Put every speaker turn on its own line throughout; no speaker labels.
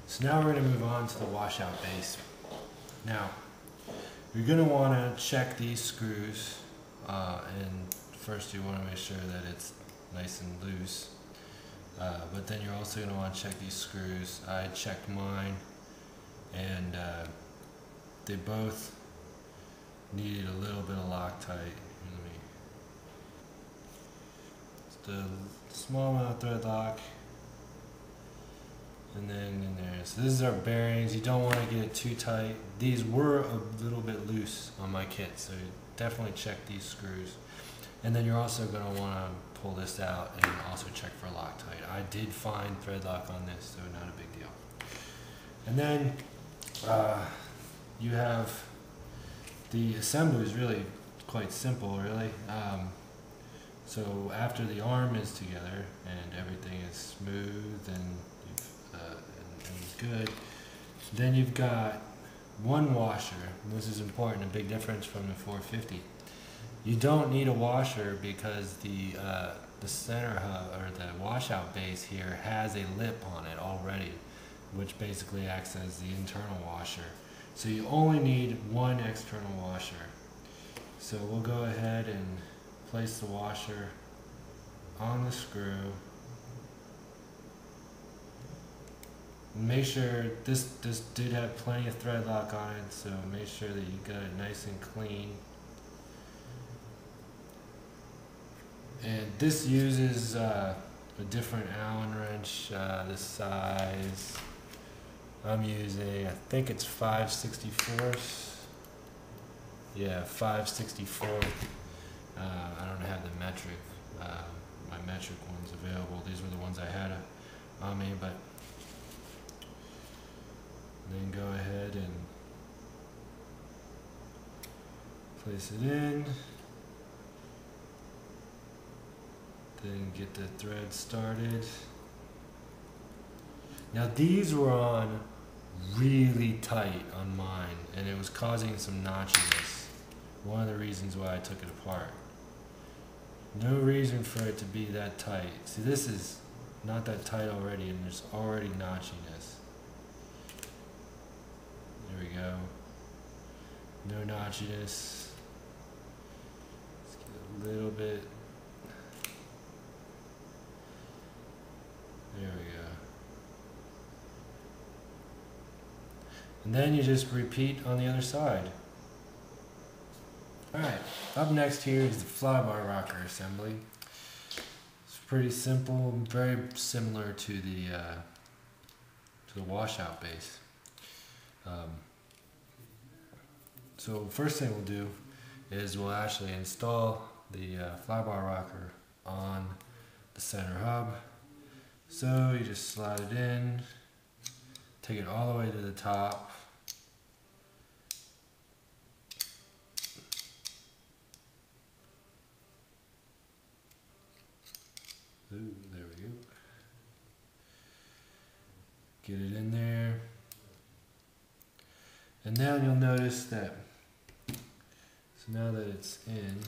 So now we're going to move on to the washout base. Now, you're going to want to check these screws, and first you want to make sure that it's nice and loose, but then you're also going to want to check these screws. I checked mine, and they both needed a little bit of Loctite. It's the small amount of thread lock, and then in there. So this is our bearings. You don't want to get it too tight. These were a little bit loose on my kit, so definitely check these screws. And then you're also going to want to pull this out and also check for Loctite. I did find thread lock on this, so not a big deal. And then you have the assembly is really quite simple, really. So after the arm is together and everything is smooth and is good, then you've got one washer. This is important, a big difference from the 450. You don't need a washer because the center hub or the washout base here has a lip on it already, which basically acts as the internal washer. So you only need one external washer. So we'll go ahead and place the washer on the screw. Make sure this did have plenty of thread lock on it, so make sure that you got it nice and clean. And this uses a different Allen wrench, this size. I'm using, I think it's 5/64. Yeah, 5/64. I don't have the metric. My metric one's available. These were the ones I had on me, but then go ahead and place it in. Then get the thread started. Now these were on really tight on mine, and it was causing some notchiness. One of the reasons why I took it apart. No reason for it to be that tight. See, this is not that tight already, and there's already notchiness. There we go. No notchiness. Let's get a little bit. There we go. And then you just repeat on the other side. Alright, up next here is the Flybar Rocker assembly. It's pretty simple, very similar to the washout base. So first thing we'll do is we'll actually install the Flybar Rocker on the center hub. So you just slide it in, take it all the way to the top. Ooh, there we go. Get it in there. And now you'll notice that, so now that it's in,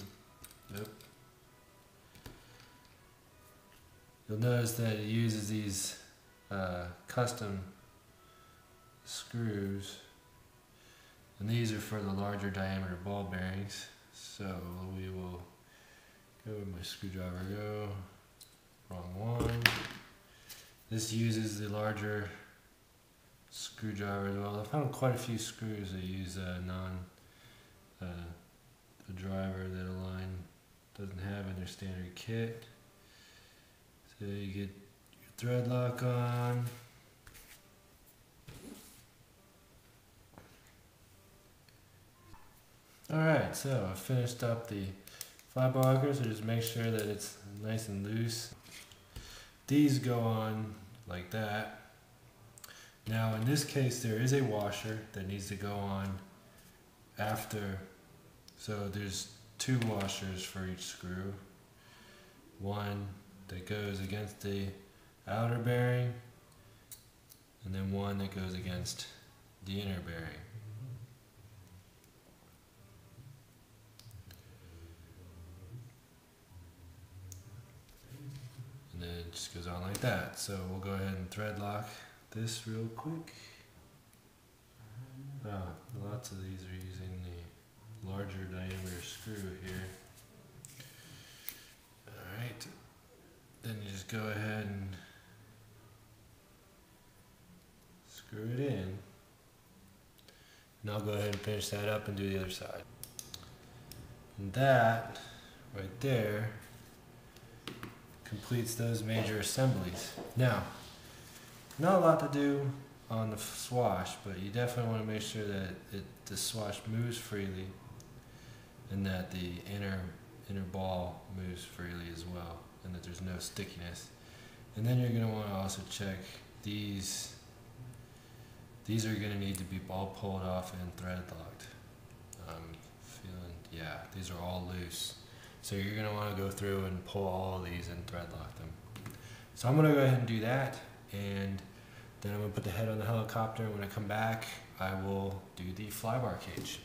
you'll notice that it uses these custom screws, and these are for the larger diameter ball bearings. So we will go where my screwdriver go. Wrong one. This uses the larger screwdriver as well. I found quite a few screws that use a driver that Align doesn't have in their standard kit. So you get your thread lock on. Alright, so I finished up the Flybar Rocker, so just make sure that it's nice and loose. These go on like that. Now in this case there is a washer that needs to go on after, so there's two washers for each screw. One that goes against the outer bearing, and then one that goes against the inner bearing. And then it just goes on like that. So we'll go ahead and thread lock this real quick. Lots of these are using the larger diameter screw here. Alright, then you just go ahead and screw it in. And I'll go ahead and finish that up and do the other side. And that, right there, completes those major assemblies. Now, not a lot to do on the swash, but you definitely want to make sure that the swash moves freely and that the inner ball moves freely as well, and that there's no stickiness. And then you're going to want to also check these. These are going to need to be all pulled off and thread locked. Yeah, these are all loose. So you're going to want to go through and pull all of these and thread lock them. So I'm going to go ahead and do that, and then I'm going to put the head on the helicopter, and when I come back I will do the flybar cage.